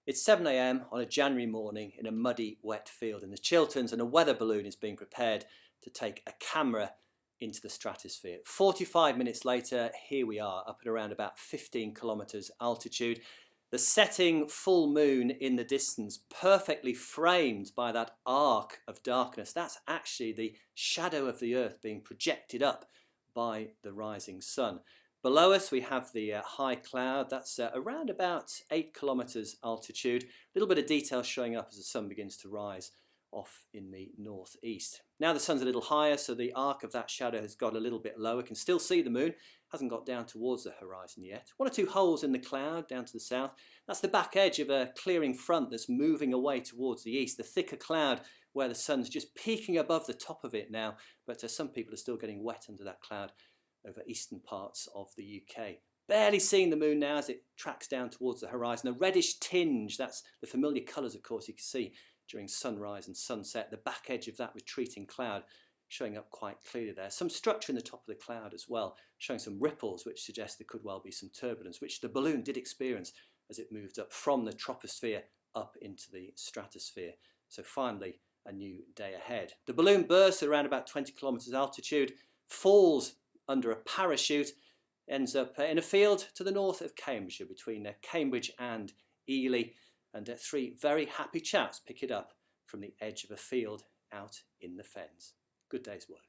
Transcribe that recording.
It's 7 a.m. on a January morning in a muddy, wet field in the Chilterns, and a weather balloon is being prepared to take a camera into the stratosphere. 45 minutes later, here we are, up at around about 15 kilometres altitude. The setting full moon in the distance, perfectly framed by that arc of darkness. That's actually the shadow of the Earth being projected up by the rising sun. Below us we have the high cloud. That's around about 8 kilometres altitude. A little bit of detail showing up as the sun begins to rise off in the northeast. Now the sun's a little higher, so the arc of that shadow has got a little bit lower. Can still see the moon, hasn't got down towards the horizon yet. One or two holes in the cloud down to the south. That's the back edge of a clearing front that's moving away towards the east. The thicker cloud where the sun's just peeking above the top of it now, but some people are still getting wet under that cloud over eastern parts of the UK. Barely seeing the moon now as it tracks down towards the horizon. A reddish tinge, that's the familiar colours of course you can see during sunrise and sunset. The back edge of that retreating cloud showing up quite clearly there. Some structure in the top of the cloud as well, showing some ripples which suggest there could well be some turbulence, which the balloon did experience as it moved up from the troposphere up into the stratosphere. So finally a new day ahead. The balloon bursts at around about 20 kilometres altitude, falls under a parachute, ends up in a field to the north of Cambridgeshire, between Cambridge and Ely, and three very happy chaps pick it up from the edge of a field out in the fens. Good day's work.